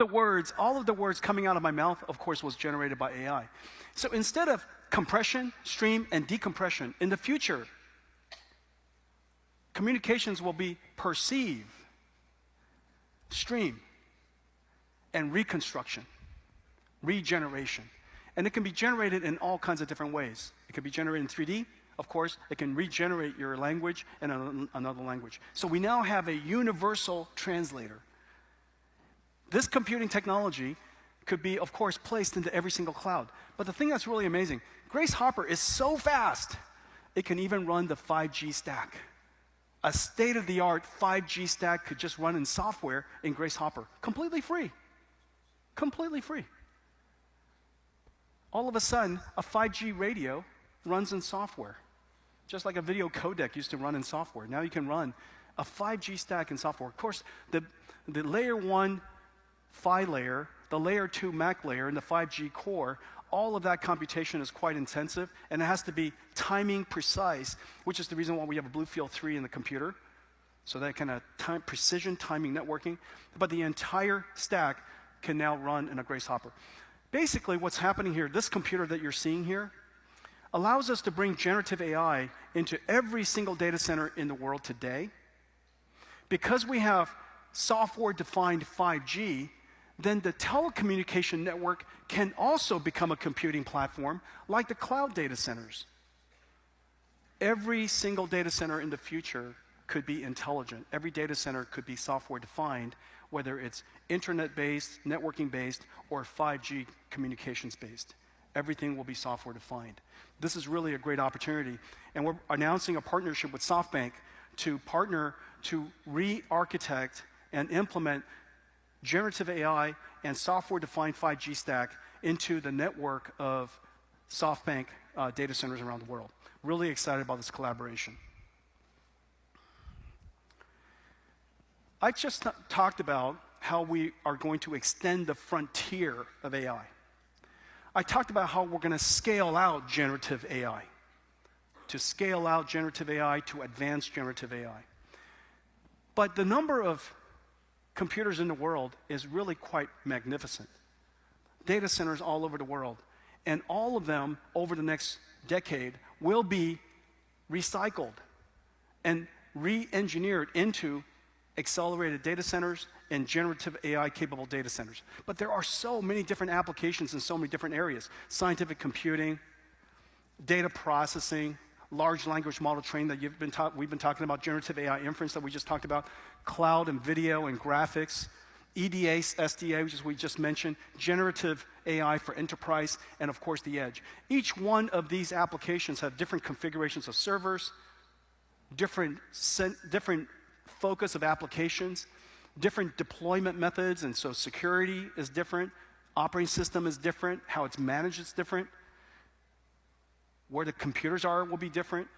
all of the words coming out of my mouth, of course, was generated by AI. So instead of compression, stream, and decompression, in the future, communications will be perceive, stream, and reconstruction, regeneration. And it can be generated in all kinds of different ways. It can be generated in 3D. Of course, it can regenerate your language in another language. So we now have a universal translator. This computing technology could be, of course, placed into every single cloud. But the thing that's really amazing, Grace Hopper is so fast, it can even run the 5G stack. A state-of-the-art 5G stack could just run in software in Grace Hopper, completely free. Completely free. All of a sudden, a 5G radio runs in software, just like a video codec used to run in software. Now you can run a 5G stack in software. Of course, the layer 1 PHY layer, the layer 2 MAC layer, and the 5G core, all of that computation is quite intensive, and it has to be timing precise, which is the reason why we have a BlueField-3 in the computer, so that kind of precision timing networking. But the entire stack can now run in a Grace Hopper. Basically, what's happening here, this computer that you're seeing here, allows us to bring generative AI into every single data center in the world today. Because we have software-defined 5G, then the telecommunication network can also become a computing platform like the cloud data centers. Every single data center in the future could be intelligent. Every data center could be software-defined, whether it's internet-based, networking-based, or 5G communications-based. Everything will be software-defined. This is really a great opportunity, and we're announcing a partnership with SoftBank to partner to re-architect and implement generative AI and software-defined 5G stack into the network of SoftBank data centers around the world. Really excited about this collaboration. I just talked about how we are going to extend the frontier of AI. I talked about how we're going to scale out generative AI, to scale out generative AI, to advance generative AI. But the number of computers in the world is really quite magnificent. Data centers all over the world. And all of them, over the next decade, will be recycled and re-engineered into accelerated data centers and generative AI-capable data centers. But there are so many different applications in so many different areas. Scientific computing, data processing, large language model training that we've been talking about, generative AI inference that we just talked about, cloud and video and graphics, EDA, SDA, which is we just mentioned, generative AI for enterprise, and of course the edge. Each one of these applications have different configurations of servers, different focus of applications, different deployment methods, and so security is different, operating system is different, how it's managed is different, where the computers are will be different.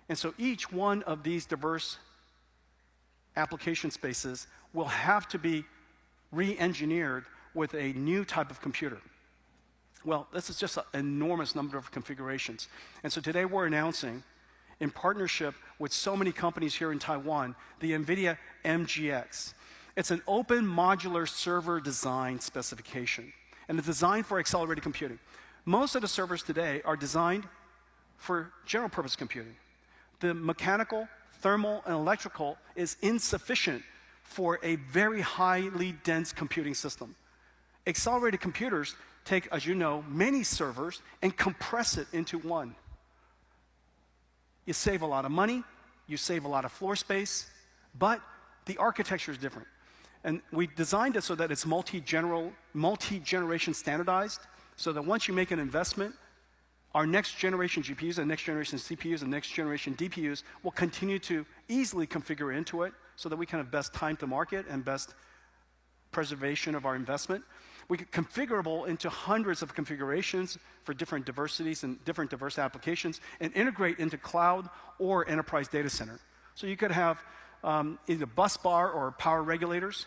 And so each one of these diverse application spaces will have to be re-engineered with a new type of computer. Well, this is just an enormous number of configurations. And so today we're announcing, in partnership with so many companies here in Taiwan, the NVIDIA MGX. It's an open modular server design specification, and it's designed for accelerated computing. Most of the servers today are designed for general purpose computing. The mechanical, thermal, and electrical is insufficient for a very highly dense computing system. Accelerated computers take, as you know, many servers and compress it into one. You save a lot of money, you save a lot of floor space, but the architecture is different. And we designed it so that it's multi-generation standardized, so that once you make an investment, our next generation GPUs and next generation CPUs and next generation DPUs will continue to easily configure into it so that we can have best time to market and best preservation of our investment. We get configurable into hundreds of configurations for different diversities and different diverse applications and integrate into cloud or enterprise data center. So you could have either bus bar or power regulators.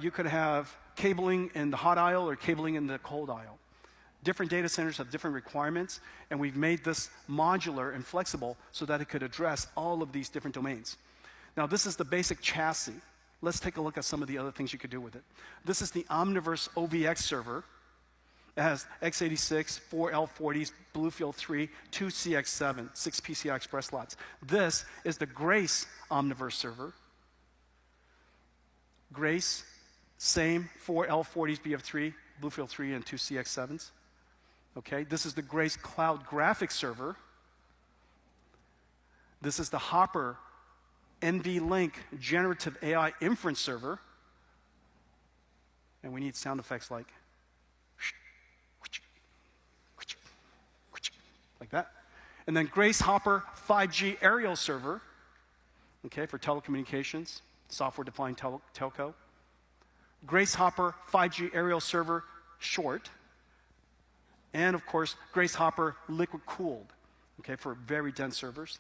You could have cabling in the hot aisle or cabling in the cold aisle. Different data centers have different requirements, and we've made this modular and flexible so that it could address all of these different domains. Now, this is the basic chassis. Let's take a look at some of the other things you could do with it. This is the Omniverse OVX server. It has x86, 4 L40s, BlueField 3, 2 CX7, 6 PCI Express slots. This is the Grace Omniverse server. Grace, same 4 L40s, BF3, BlueField 3, and 2 CX7s. Okay, this is the Grace Cloud Graphics server. This is the Hopper NVLink Generative AI Inference server. And we need sound effects like that. And then Grace Hopper 5G Aerial server, okay, for telecommunications, software-defined telco. Grace Hopper 5G Aerial server short. And of course, Grace Hopper liquid cooled, okay, for very dense servers.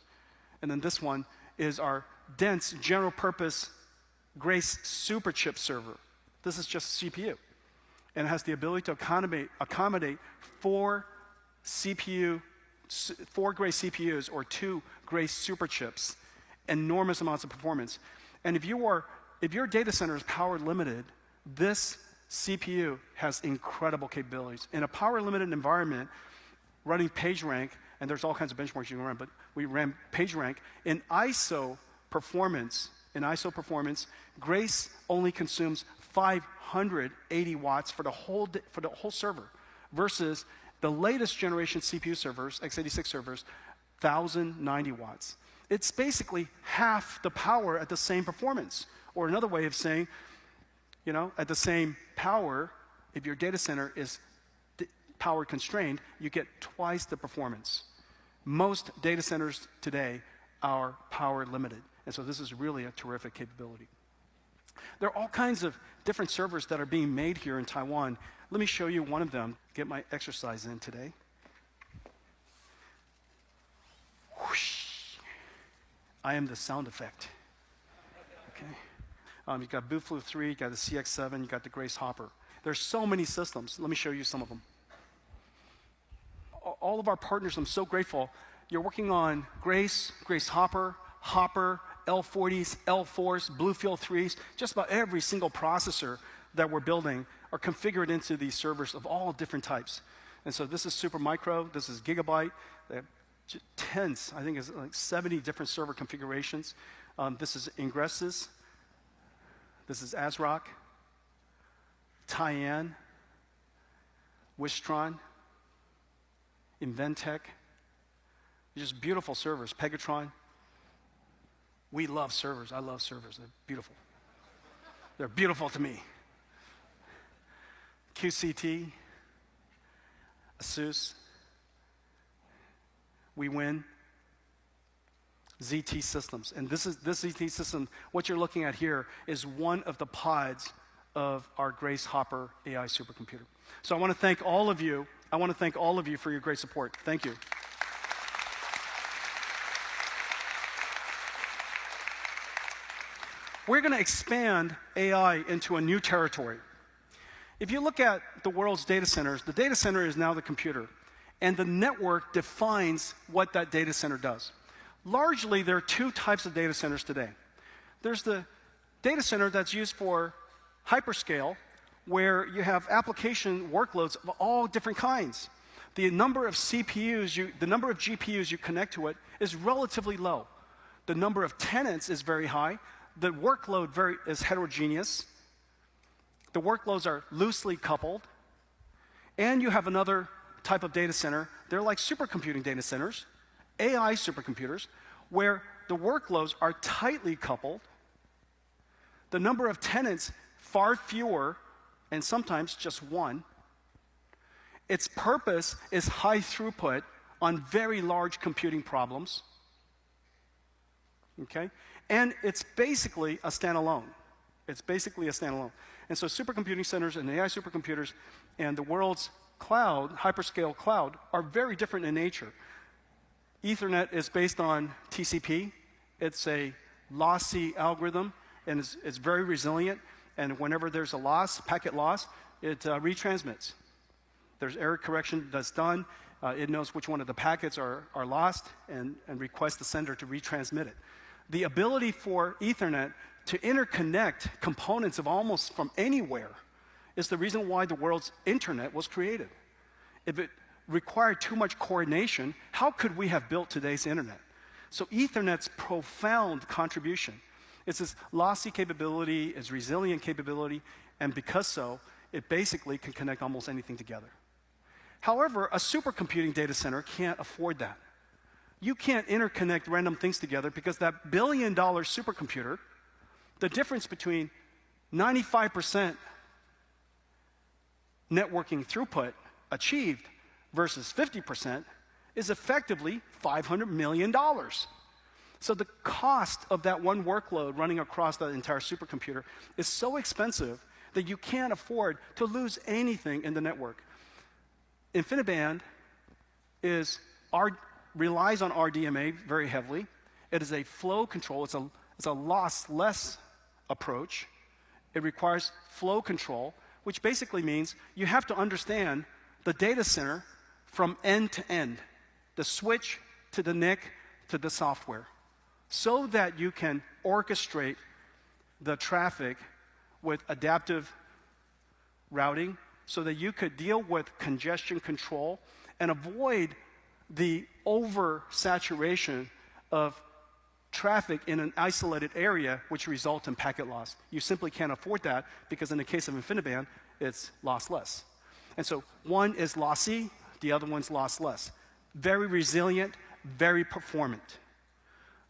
And then this one is our dense general purpose Grace Superchip server. This is just CPU. And it has the ability to accommodate 4 Grace CPUs or 2 Grace Superchips, enormous amounts of performance. And if your data center is power limited, this CPU has incredible capabilities. In a power limited environment, running PageRank, and there's all kinds of benchmarks you can run, but we ran PageRank in ISO performance. In ISO performance, Grace only consumes 580 watts for the whole server, versus the latest generation CPU servers, x86 servers, 1,090 watts. It's basically half the power at the same performance. Or another way of saying, you know, at the same power, if your data center is power constrained, you get twice the performance. Most data centers today are power limited. And so this is really a terrific capability. There are all kinds of different servers that are being made here in Taiwan. Let me show you one of them. Get my exercise in today. Whoosh. I am the sound effect. Okay. You've got BlueField 3, you've got the CX7, you've got the Grace Hopper. There's so many systems. Let me show you some of them. All of our partners, I'm so grateful. You're working on Grace, Grace Hopper, Hopper, L40s, L4s, BlueField 3s. Just about every single processor that we're building are configured into these servers of all different types. And so this is Supermicro, this is Gigabyte. They have tens, I think it's like 70 different server configurations. This is Ingresys. This is ASRock, Tyan, Wistron, Inventec. Just beautiful servers. Pegatron. We love servers. I love servers. They're beautiful. They're beautiful to me. QCT, ASUS, we win. ZT Systems. And this ZT system, what you're looking at here, is one of the pods of our Grace Hopper AI supercomputer. So I want to thank all of you. I want to thank all of you for your great support. Thank you. We're going to expand AI into a new territory. If you look at the world's data centers, the data center is now the computer. And the network defines what that data center does. Largely, there are 2 types of data centers today. There's the data center that's used for hyperscale, where you have application workloads of all different kinds. The number of CPUs, the number of GPUs you connect to it is relatively low. The number of tenants is very high. The workload is heterogeneous. The workloads are loosely coupled. And you have another type of data center. They're like supercomputing data centers, AI supercomputers, where the workloads are tightly coupled. The number of tenants, far fewer, and sometimes just one. Its purpose is high throughput on very large computing problems. Okay? And it's basically a standalone. It's basically a standalone. And so supercomputing centers and AI supercomputers and the world's cloud, hyperscale cloud, are very different in nature. Ethernet is based on TCP. It's a lossy algorithm, and it's very resilient. And whenever there's a loss, packet loss, it retransmits. There's error correction that's done. It knows which one of the packets are lost and requests the sender to retransmit it. The ability for Ethernet to interconnect components of almost from anywhere is the reason why the world's internet was created. If it required too much coordination, how could we have built today's internet? So Ethernet's profound contribution is its lossy capability, its resilient capability, and because so, it basically can connect almost anything together. However, a supercomputing data center can't afford that. You can't interconnect random things together because that billion-dollar supercomputer, the difference between 95% networking throughput achieved versus 50% is effectively $500 million. So the cost of that one workload running across the entire supercomputer is so expensive that you can't afford to lose anything in the network. InfiniBand relies on RDMA very heavily. It is a flow control. It's a lossless approach. It requires flow control, which basically means you have to understand the data center from end to end, the switch to the NIC to the software, so that you can orchestrate the traffic with adaptive routing so that you could deal with congestion control and avoid the oversaturation of traffic in an isolated area, which results in packet loss. You simply can't afford that because in the case of InfiniBand, it's lossless. And so one is lossy, the other one's lossless. Very resilient, very performant.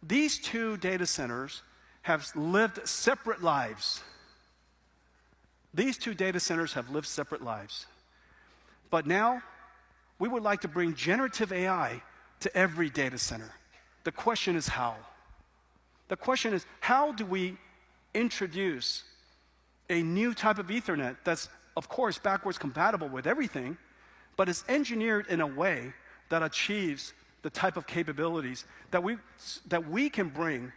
These two data centers have lived separate lives. These two data centers have lived separate lives. But now, we would like to bring generative AI to every data center. The question is how? The question is, how do we introduce a new type of Ethernet that's, of course, backwards compatible with everything, but is engineered in a way that achieves the type of capabilities that we can bring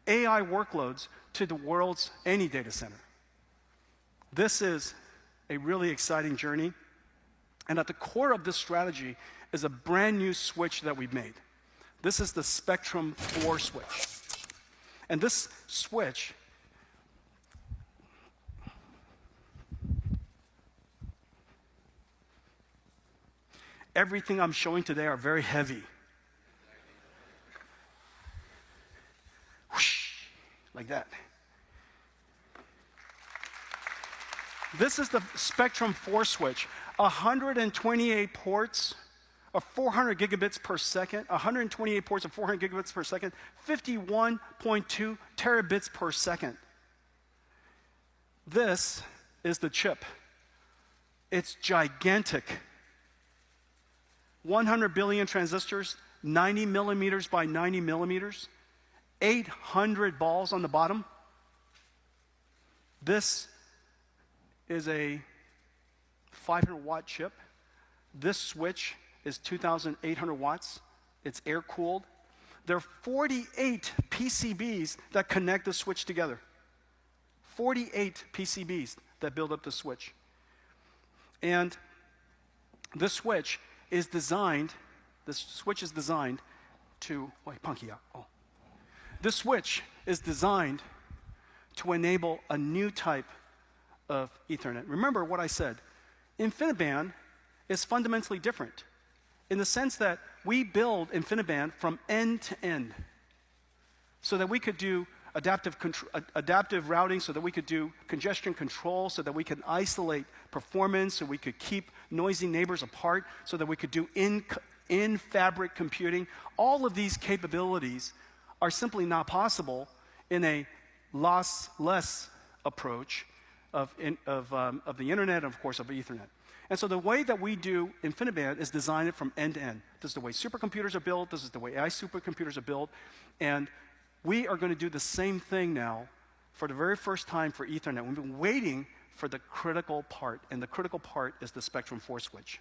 AI workloads to the world's any data center? This is a really exciting journey. And at the core of this strategy is a brand new switch that we've made. This is the Spectrum 4 switch. And this switch everything I'm showing today are very heavy. Whoosh, like that. This is the Spectrum 4 switch. 128 ports of 400 gigabits per second, 128 ports of 400 gigabits per second, 51.2 terabits per second. This is the chip. It's gigantic. 100 billion transistors, 90 millimeters by 90 millimeters, 800 balls on the bottom. This is a 500-watt chip. This switch is 2,800 watts. It's air-cooled. There are 48 PCBs that connect the switch together. 48 PCBs that build up the switch. And this switch is designed to, wait, punky out. Oh. This switch is designed to enable a new type of Ethernet. Remember what I said. InfiniBand is fundamentally different in the sense that we build InfiniBand from end to end so that we could do adaptive routing, so that we could do congestion control, so that we can isolate performance, so we could keep noisy neighbors apart, so that we could do in-fabric computing. All of these capabilities are simply not possible in a lossless approach of the internet and, of course, of Ethernet. And so the way that we do InfiniBand is design it from end to end. This is the way supercomputers are built. This is the way AI supercomputers are built. And we are going to do the same thing now for the very first time for Ethernet. We've been waiting for the critical part, and the critical part is the Spectrum 4 switch.